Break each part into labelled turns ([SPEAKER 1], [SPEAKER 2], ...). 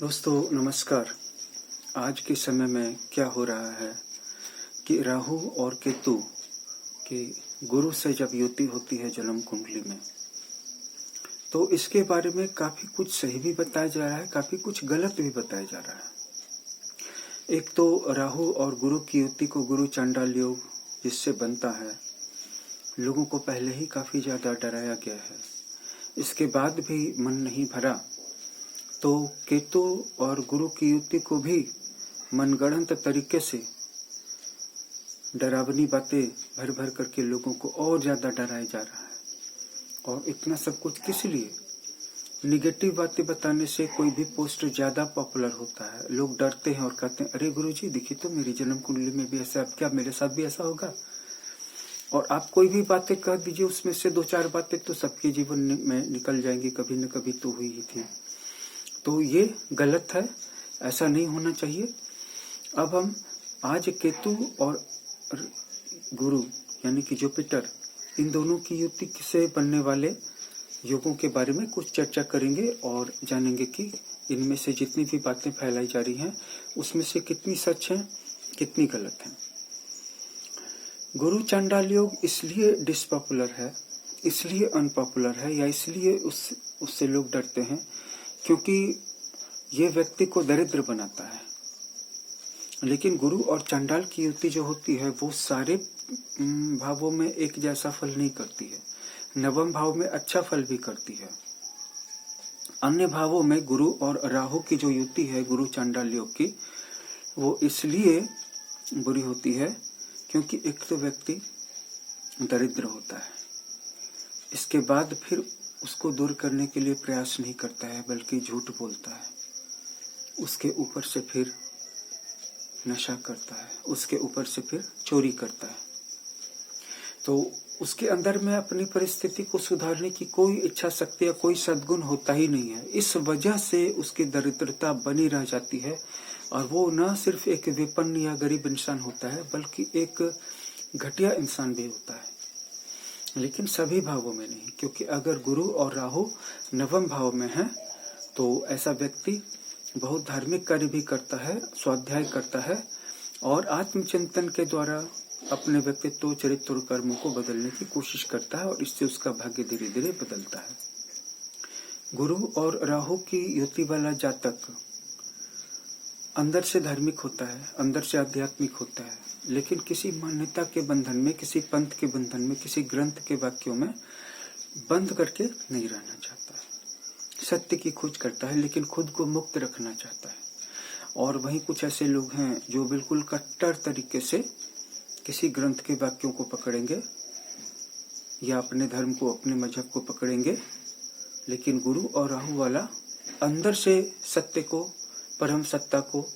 [SPEAKER 1] दोस्तों नमस्कार। आज के समय में क्या हो रहा है कि राहु और केतु की गुरु से जब युति होती है जन्म कुंडली में, तो इसके बारे में काफी कुछ सही भी बताया जा रहा है, काफी कुछ गलत भी बताया जा रहा है। एक तो राहु और गुरु की युति को गुरु चांडाल योग जिससे बनता है, लोगों को पहले ही काफी ज्यादा डराया गया है। इसके बाद भी मन नहीं भरा तो केतु और गुरु की युति को भी मनगढ़ंत तरीके से डरावनी बातें भर भर करके लोगों को और ज्यादा डराया जा रहा है। और इतना सब कुछ किस लिए? निगेटिव बातें बताने से कोई भी पोस्ट ज्यादा पॉपुलर होता है। लोग डरते हैं और कहते हैं, अरे गुरुजी देखिए तो मेरी जन्म कुंडली में भी ऐसा, अब क्या मेरे साथ भी ऐसा होगा? और आप कोई भी बातें कह दीजिए, उसमें से दो चार बातें तो सबके जीवन में निकल जाएंगी, कभी न कभी तो हुई ही थी। तो ये गलत है, ऐसा नहीं होना चाहिए। अब हम आज केतु और गुरु यानी कि जुपिटर, इन दोनों की युति से बनने वाले योगों के बारे में कुछ चर्चा करेंगे और जानेंगे कि इनमें से जितनी भी बातें फैलाई जा रही हैं उसमें से कितनी सच हैं, कितनी गलत हैं। गुरु चांडाल योग इसलिए डिसपॉपुलर है, इसलिए अनपॉपुलर है, या इसलिए उससे लोग डरते हैं क्योंकि ये व्यक्ति को दरिद्र बनाता है। लेकिन गुरु और चांडाल की युति जो होती है वो सारे भावों में एक जैसा फल नहीं करती है। नवम भाव में अच्छा फल भी करती है। अन्य भावों में गुरु और राहु की जो युति है गुरु चांडाल योग की, वो इसलिए बुरी होती है क्योंकि एक तो व्यक्ति दरिद्र होता है, इसके बाद फिर उसको दूर करने के लिए प्रयास नहीं करता है बल्कि झूठ बोलता है, उसके ऊपर से फिर नशा करता है, उसके ऊपर से फिर चोरी करता है। तो उसके अंदर में अपनी परिस्थिति को सुधारने की कोई इच्छा शक्ति या कोई सद्गुण होता ही नहीं है। इस वजह से उसकी दरिद्रता बनी रह जाती है और वो न सिर्फ एक विपन्न या गरीब इंसान होता है बल्कि एक घटिया इंसान भी होता है। लेकिन सभी भावों में नहीं, क्योंकि अगर गुरु और राहु नवम भाव में है तो ऐसा व्यक्ति बहुत धार्मिक कार्य भी करता है, स्वाध्याय करता है और आत्मचिंतन के द्वारा अपने व्यक्तित्व, चरित्र और कर्मों को बदलने की कोशिश करता है और इससे उसका भाग्य धीरे धीरे बदलता है। गुरु और राहु की युति वाला जातक अंदर से धार्मिक होता है, अंदर से आध्यात्मिक होता है, लेकिन किसी मान्यता के बंधन में, किसी पंथ के बंधन में, किसी ग्रंथ के वाक्यों में बंद करके नहीं रहना चाहता है। सत्य की खोज करता है लेकिन खुद को मुक्त रखना चाहता है। और वहीं कुछ ऐसे लोग हैं जो बिल्कुल कट्टर तरीके से किसी ग्रंथ के वाक्यों को पकड़ेंगे या अपने धर्म को, अपने मजहब को पकड़ेंगे, लेकिन गुरु और राहु वाला अंदर से सत्य को, परम सत्ता को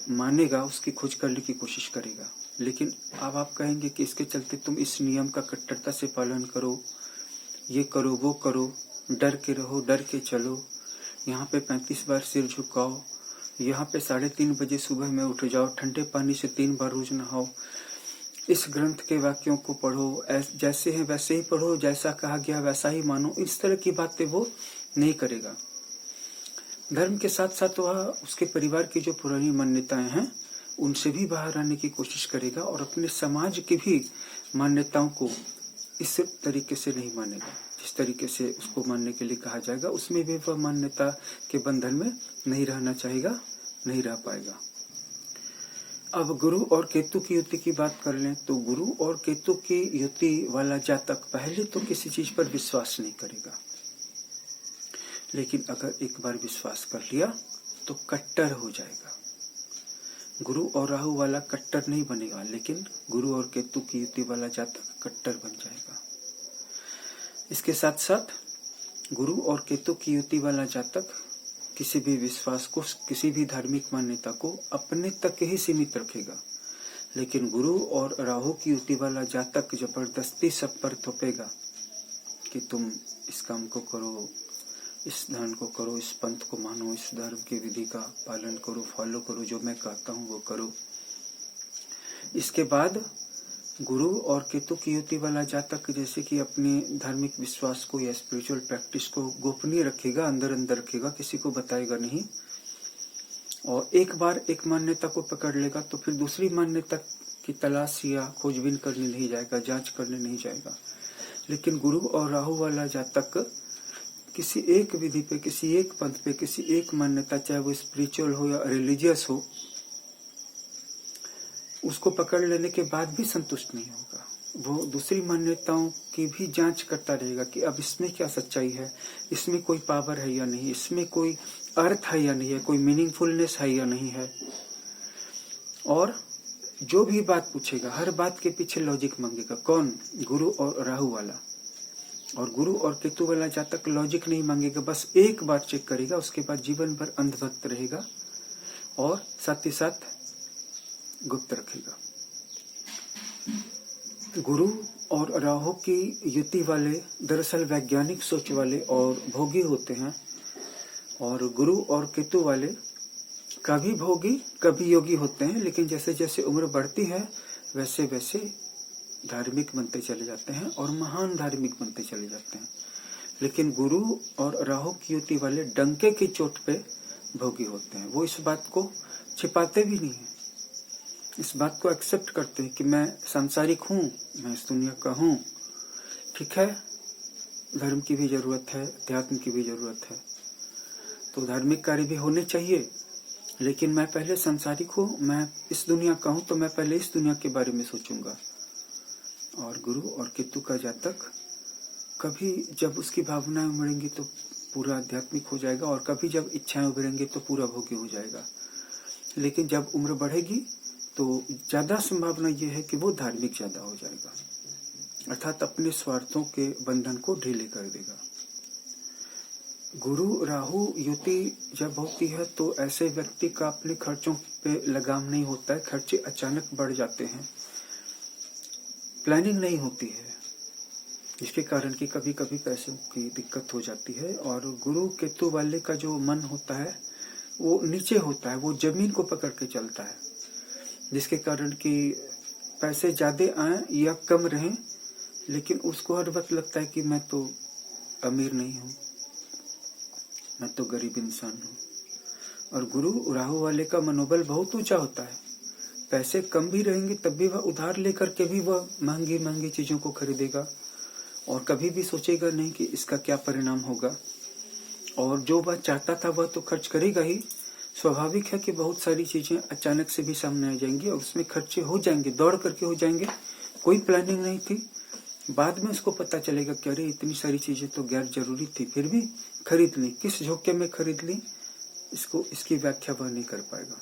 [SPEAKER 1] मानेगा, उसकी खोज करने की कोशिश करेगा। लेकिन अब आप कहेंगे कि इसके चलते तुम इस नियम का कट्टरता से पालन करो, ये करो, वो करो, डर के रहो, डर के चलो, यहाँ पे 35 बार सिर झुकाओ, यहाँ पे 3:30 बजे सुबह में उठ जाओ, ठंडे पानी से 3 बार रोज नहाओ, इस ग्रंथ के वाक्यों को पढ़ो, जैसे हैं वैसे ही पढ़ो, जैसा कहा गया वैसा ही मानो। इस तरह की बातें वो नहीं करेगा। धर्म के साथ साथ वह उसके परिवार की जो पुरानी मान्यताएं हैं उनसे भी बाहर आने की कोशिश करेगा और अपने समाज की भी मान्यताओं को इस तरीके से नहीं मानेगा। जिस तरीके से उसको मानने के लिए कहा जाएगा उसमें भी वह मान्यता के बंधन में नहीं रहना चाहेगा, नहीं रह पाएगा। अब गुरु और केतु की युति की बात कर लें तो गुरु और केतु की युति वाला जातक पहले तो किसी चीज पर विश्वास नहीं करेगा, लेकिन अगर एक बार विश्वास कर लिया तो कट्टर हो जाएगा। गुरु और राहु वाला कट्टर नहीं बनेगा, लेकिन गुरु और केतु की युति वाला जातक कट्टर बन जाएगा। इसके साथ साथ गुरु और केतु की युति वाला जातक किसी भी विश्वास को, किसी भी धार्मिक मान्यता को अपने तक ही सीमित रखेगा। लेकिन गुरु और राहु की युति वाला जातक जबरदस्ती सब पर थोपेगा कि तुम इस काम को करो, इस दान को करो, इस पंथ को मानो, इस धर्म की विधि का पालन करो, फॉलो करो, जो मैं कहता हूँ वो करो। इसके बाद गुरु और केतु की युति वाला जातक जैसे कि अपने धार्मिक विश्वास को या स्पिरिचुअल प्रैक्टिस को गोपनीय रखेगा, अंदर अंदर रखेगा, किसी को बताएगा नहीं, और एक बार एक मान्यता को पकड़ लेगा तो फिर दूसरी मान्यता की तलाश या खोजबीन करने नहीं जाएगा, जांच करने नहीं जाएगा। लेकिन गुरु और राहु वाला जातक किसी एक विधि पे, किसी एक पंथ पे, किसी एक मान्यता, चाहे वो स्पिरिचुअल हो या रिलीजियस हो, उसको पकड़ लेने के बाद भी संतुष्ट नहीं होगा। वो दूसरी मान्यताओं की भी जांच करता रहेगा कि अब इसमें क्या सच्चाई है, इसमें कोई पावर है या नहीं, इसमें कोई अर्थ है या नहीं है, कोई मीनिंगफुलनेस है या नहीं है। और जो भी बात पूछेगा, हर बात के पीछे लॉजिक मांगेगा। कौन? गुरु और राहु वाला। और गुरु और केतु वाला जातक लॉजिक नहीं मांगेगा, बस एक बार चेक करेगा, उसके बाद जीवन भर अंधभक्त रहेगा और साथ ही साथ गुप्त रखेगा। गुरु और राहु की युति वाले दरअसल वैज्ञानिक सोच वाले और भोगी होते हैं, और गुरु और केतु वाले कभी भोगी कभी योगी होते हैं, लेकिन जैसे जैसे उम्र बढ़ती है वैसे वैसे धार्मिक बनते चले जाते हैं और महान धार्मिक बनते चले जाते हैं। लेकिन गुरु और राहु की युति वाले डंके की चोट पे भोगी होते हैं। वो इस बात को छिपाते भी नहीं है, इस बात को एक्सेप्ट करते हैं कि मैं सांसारिक हूँ, मैं इस दुनिया का हूँ। ठीक है, धर्म की भी जरूरत है, अध्यात्म की भी जरूरत है, तो धार्मिक कार्य भी होने चाहिए, लेकिन मैं पहले सांसारिक हूँ, मैं इस दुनिया का हूँ, तो मैं पहले इस दुनिया के बारे में सोचूंगा। और गुरु और केतु का जातक कभी जब उसकी भावनाएं उमड़ेंगी तो पूरा आध्यात्मिक हो जाएगा, और कभी जब इच्छाएं उभरेंगी तो पूरा भोगी हो जाएगा। लेकिन जब उम्र बढ़ेगी तो ज्यादा संभावना यह है कि वो धार्मिक ज्यादा हो जाएगा, अर्थात अपने स्वार्थों के बंधन को ढीले कर देगा। गुरु राहु युति जब होती है तो ऐसे व्यक्ति का अपने खर्चों पे लगाम नहीं होता है, खर्चे अचानक बढ़ जाते हैं, प्लानिंग नहीं होती है, जिसके कारण कि कभी कभी पैसों की दिक्कत हो जाती है। और गुरु केतु वाले का जो मन होता है वो नीचे होता है, वो जमीन को पकड़ के चलता है, जिसके कारण कि पैसे ज्यादा आए या कम रहें, लेकिन उसको हर वक्त लगता है कि मैं तो अमीर नहीं हूँ, मैं तो गरीब इंसान हूँ। और गुरु राहु वाले का मनोबल बहुत ऊंचा होता है, पैसे कम भी रहेंगे तब भी वह उधार लेकर के भी वह महंगी महंगी चीजों को खरीदेगा, और कभी भी सोचेगा नहीं कि इसका क्या परिणाम होगा। और जो वह चाहता था वह तो खर्च करेगा ही। स्वाभाविक है कि बहुत सारी चीजें अचानक से भी सामने आ जाएंगी और उसमें खर्चे हो जाएंगे, दौड़ करके हो जाएंगे, कोई प्लानिंग नहीं थी। बाद में उसको पता चलेगा कि अरे इतनी सारी चीजें तो गैर जरूरी थी, फिर भी खरीद ली, किस झोंके में खरीद ली, इसकी व्याख्या वह नहीं कर पाएगा।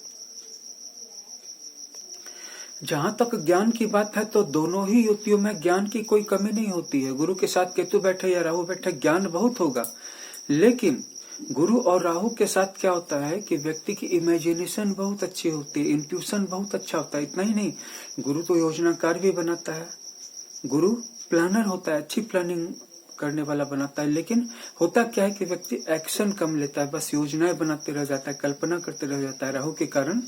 [SPEAKER 1] जहां तक ज्ञान की बात है तो दोनों ही युतियों में ज्ञान की कोई कमी नहीं होती है। गुरु के साथ केतु बैठे या राहु बैठे ज्ञान बहुत होगा, लेकिन गुरु और राहु के साथ क्या होता है कि व्यक्ति की इमेजिनेशन बहुत अच्छी होती है, इंट्यूशन बहुत अच्छा होता है। इतना ही नहीं, गुरु तो योजनाकार भी बनाता है, गुरु प्लानर होता है, अच्छी प्लानिंग करने वाला बनाता है। लेकिन होता क्या है कि व्यक्ति एक्शन कम लेता है, बस योजनाएं बनाते रह जाता है, कल्पना करते रह जाता है। राहु के कारण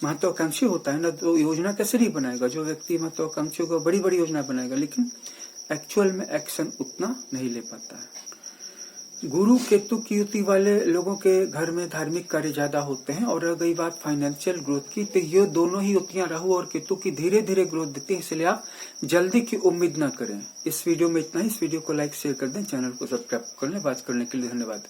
[SPEAKER 1] महत्वाकांक्षी होता है ना, तो योजना कैसे नहीं बनाएगा। जो व्यक्ति महत्वाकांक्षी होगा बड़ी बड़ी योजना बनाएगा, लेकिन एक्चुअल में एक्शन उतना नहीं ले पाता है। गुरु केतु की युति वाले लोगों के घर में धार्मिक कार्य ज्यादा होते हैं। और रह गई बात फाइनेंशियल ग्रोथ की, तो ये दोनों ही युतियां राहु और केतु की धीरे धीरे ग्रोथ देती है, इसलिए आप जल्दी की उम्मीद ना करें। इस वीडियो में इतना ही। इस वीडियो को लाइक शेयर कर दें, चैनल को सब्सक्राइब कर लें। बात करने के लिए धन्यवाद।